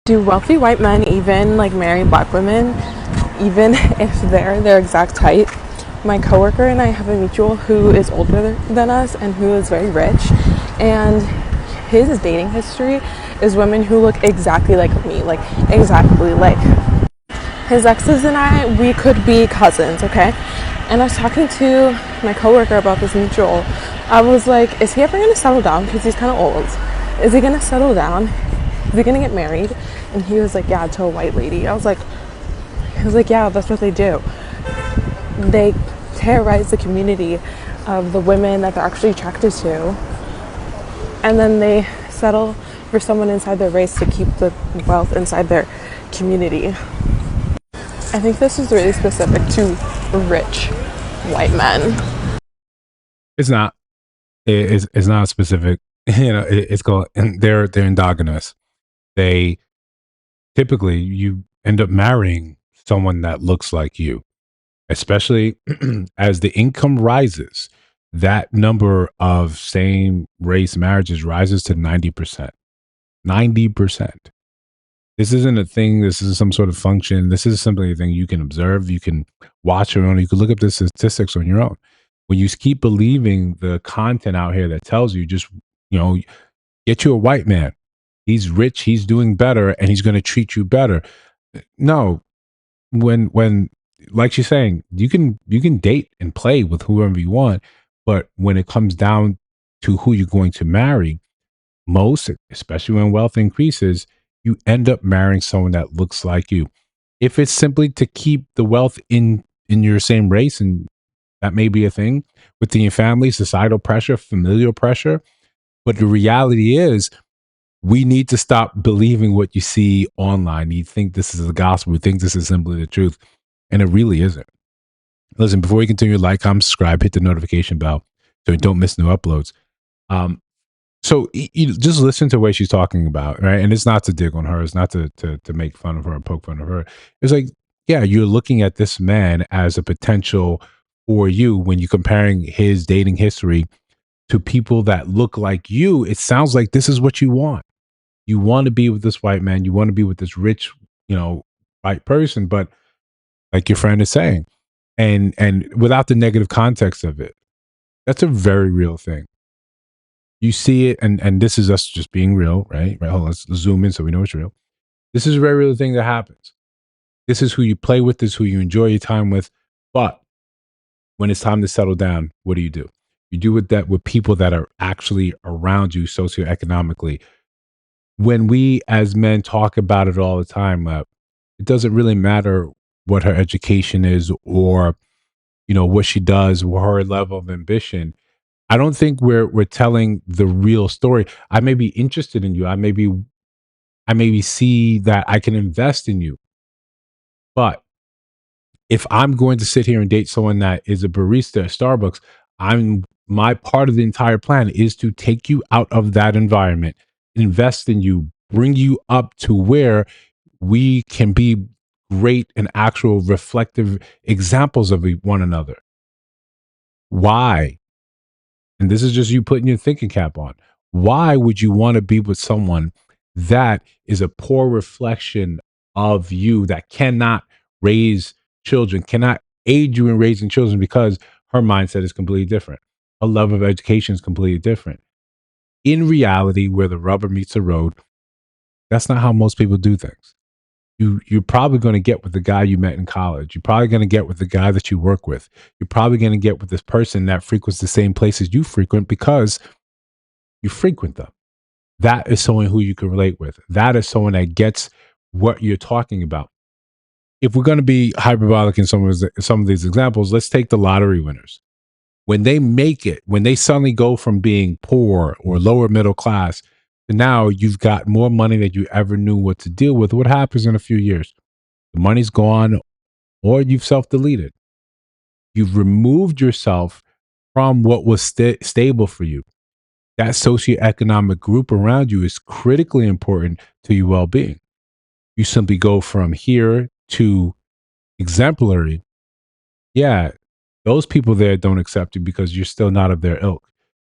Do wealthy white men even like marry black women, even if they're their exact height? My coworker and I have a mutual who is older than us and who is very rich, and his dating history is women who look exactly like me, like exactly like his exes and I. We could be cousins, okay? And I was talking to my coworker about this mutual. I was like, is he ever gonna settle down? Because he's kind of old. Is he gonna settle down? Is he gonna get married? And he was like, yeah, to a white lady. He was like, yeah, that's what they do. They terrorize the community of the women that they're actually attracted to, and then they settle for someone inside their race to keep the wealth inside their community. I think this is really specific to rich white men. It's not. It's not specific. It's called. And they're endogamous. They typically you end up marrying someone that looks like you, especially as the income rises. That number of same race marriages rises to 90%. 90%. This isn't a thing. This is some sort of function. This is simply a thing you can observe. You can watch your own. You can look up the statistics on your own. When you keep believing the content out here that tells you just, you know, get you a white man. He's rich. He's doing better, and he's going to treat you better. No, when like she's saying, you can date and play with whoever you want, but when it comes down to who you're going to marry, most, especially when wealth increases, you end up marrying someone that looks like you. If it's simply to keep the wealth in your same race, and that may be a thing within your family, societal pressure, familial pressure, but the reality is we need to stop believing what you see online. You think this is the gospel, you think this is simply the truth, and it really isn't. Listen, before you continue, like, comment, subscribe, hit the notification bell so you don't miss new uploads. So you just listen to the way she's talking about, right? And it's not to dig on her. It's not to make fun of her or poke fun of her. It's like, yeah, you're looking at this man as a potential for you when you're comparing his dating history to people that look like you. It sounds like this is what you want. You want to be with this white man. You want to be with this rich, white person. But like your friend is saying, and without the negative context of it, that's a very real thing. You see it, and this is us just being real, right? Right. Hold on, let's zoom in so we know it's real. This is a very real thing that happens. This is who you play with. This is who you enjoy your time with. But when it's time to settle down, what do? You do with people that are actually around you socioeconomically. When we as men talk about it all the time, it doesn't really matter what her education is, or what she does, or her level of ambition. I don't think we're telling the real story. I may be interested in you. I maybe see that I can invest in you. But if I'm going to sit here and date someone that is a barista at Starbucks, my part of the entire plan is to take you out of that environment, invest in you, bring you up to where we can be great and actual reflective examples of one another. Why? And this is just you putting your thinking cap on. Why would you want to be with someone that is a poor reflection of you, that cannot raise children, cannot aid you in raising children, because her mindset is completely different? Her love of education is completely different. In reality, where the rubber meets the road, that's not how most people do things. You're probably going to get with the guy you met in college. You're probably going to get with the guy that you work with. You're probably going to get with this person that frequents the same places you frequent because you frequent them. That is someone who you can relate with. That is someone that gets what you're talking about. If we're going to be hyperbolic in some of these examples, let's take the lottery winners. When they make it, when they suddenly go from being poor or lower middle class, now you've got more money than you ever knew what to deal with. What happens in a few years? The money's gone, or you've self-deleted. You've removed yourself from what was stable for you. That socioeconomic group around you is critically important to your well-being. You simply go from here to exemplary. Yeah, those people there don't accept you because you're still not of their ilk.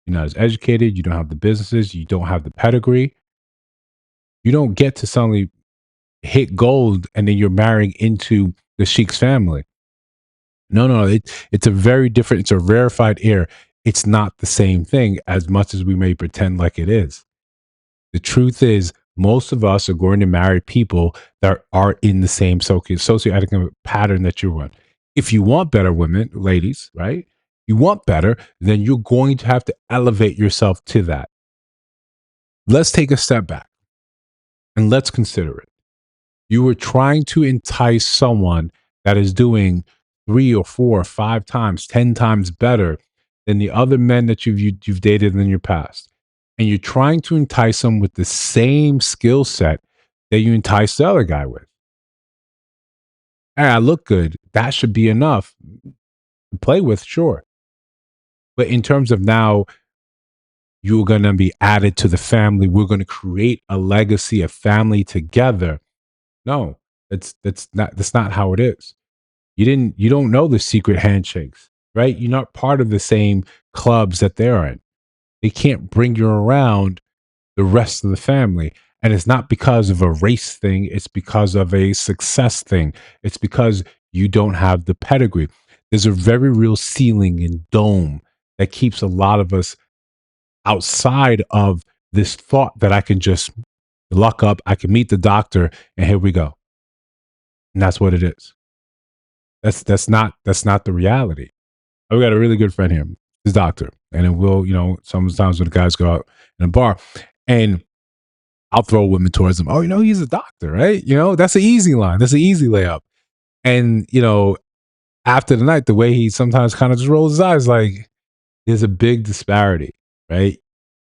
You're not as educated. You don't have the businesses. You don't have the pedigree. You don't get to suddenly hit gold and then you're marrying into the sheik's family. No, it's a very different, it's a rarefied air. It's not the same thing as much as we may pretend like it is. The truth is, most of us are going to marry people that are in the same socioeconomic pattern that you're in. If you want better women, ladies, right? You want better, then you're going to have to elevate yourself to that. Let's take a step back and let's consider it. You were trying to entice someone that is doing 3 or 4 or 5 times, 10 times better than the other men that you've dated in your past, and you're trying to entice them with the same skill set that you enticed the other guy with. Hey, I look good. That should be enough to play with, sure. But in terms of now, you're going to be added to the family. We're going to create a legacy, a family together. No, that's not how it is. You don't know the secret handshakes, right? You're not part of the same clubs that they're in. They can't bring you around the rest of the family. And it's not because of a race thing, it's because of a success thing. It's because you don't have the pedigree. There's a very real ceiling and dome that keeps a lot of us outside of this thought that I can just luck up, I can meet the doctor, and here we go. And that's what it is. That's not the reality. I've got a really good friend here, his doctor, and it will, sometimes when the guys go out in a bar, and I'll throw women towards him. Oh, he's a doctor, right? That's an easy line. That's an easy layup. And after the night, the way he sometimes kind of just rolls his eyes, like there's a big disparity, right?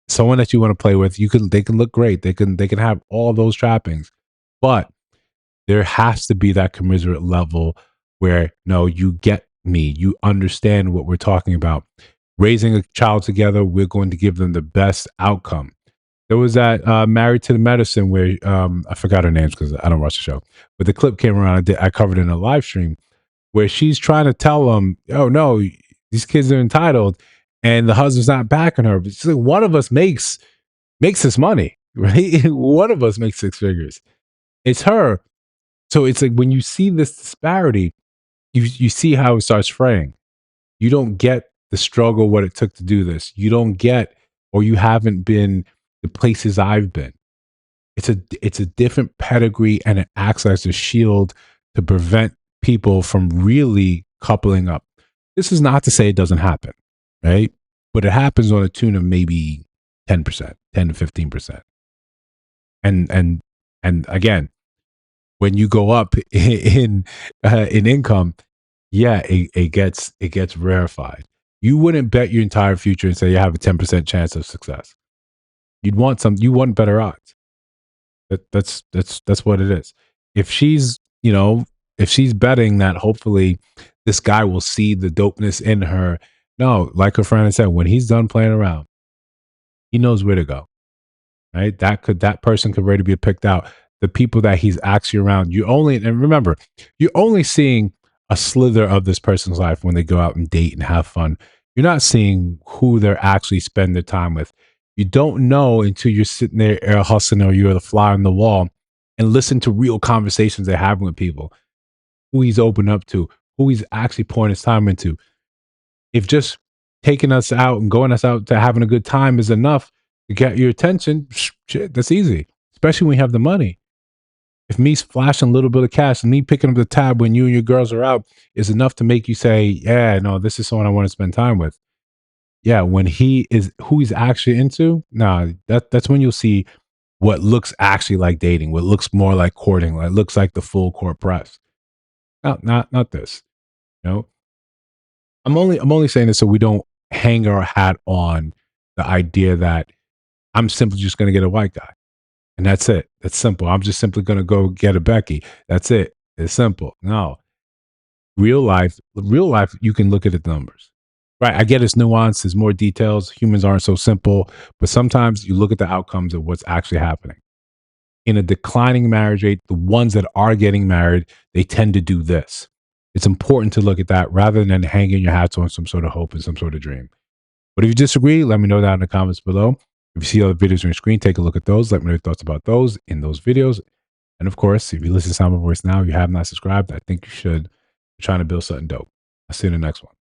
Someone that you want to play with, they can look great. They can have all those trappings, but there has to be that commiserate level where no, you get me, you understand what we're talking about. Raising a child together, we're going to give them the best outcome. There was that Married to the Medicine where I forgot her names because I don't watch the show, but the clip came around. I covered it in a live stream where she's trying to tell them, "Oh no, these kids are entitled," and the husband's not backing her. But she's like, "One of us makes this money, right? One of us makes 6 figures. It's her." So it's like when you see this disparity, you see how it starts fraying. You don't get the struggle, what it took to do this. You don't get, or you haven't been the places I've been. It's a different pedigree, and it acts as a shield to prevent people from really coupling up. This is not to say it doesn't happen, right? But it happens on a tune of maybe 10%, 10 to 15%. And again, when you go up in income, yeah, it gets rarefied. You wouldn't bet your entire future and say you have a 10% chance of success. You want better odds. That's what it is. If she's betting that hopefully this guy will see the dopeness in her, no, like her friend said, when he's done playing around, he knows where to go. Right? That person could ready to be picked out. The people that he's actually around, and remember, you're only seeing a slither of this person's life when they go out and date and have fun. You're not seeing who they're actually spend their time with. You don't know until you're sitting there air hustling or you're the fly on the wall and listen to real conversations they're having with people, who he's open up to, who he's actually pouring his time into. If just taking us out and going us out to having a good time is enough to get your attention, shit, that's easy, especially when you have the money. If me flashing a little bit of cash and me picking up the tab when you and your girls are out is enough to make you say, yeah, no, this is someone I want to spend time with. Yeah, when he is who he's actually into, nah, that's when you'll see what looks actually like dating, what looks more like courting, what looks like the full court press. Not this. You know, I'm only saying this so we don't hang our hat on the idea that I'm simply just going to get a white guy. And that's it. It's simple. I'm just simply going to go get a Becky. That's it. It's simple. No, real life, you can look at the numbers, right? I get it's nuances, more details. Humans aren't so simple, but sometimes you look at the outcomes of what's actually happening. In a declining marriage rate, the ones that are getting married, they tend to do this. It's important to look at that rather than hanging your hats on some sort of hope and some sort of dream. But if you disagree, let me know down in the comments below. If you see other videos on your screen, take a look at those. Let me know your thoughts about those in those videos. And of course, if you listen to Sound My Voice now, you have not subscribed, I think you should. We're trying to build something dope. I'll see you in the next one.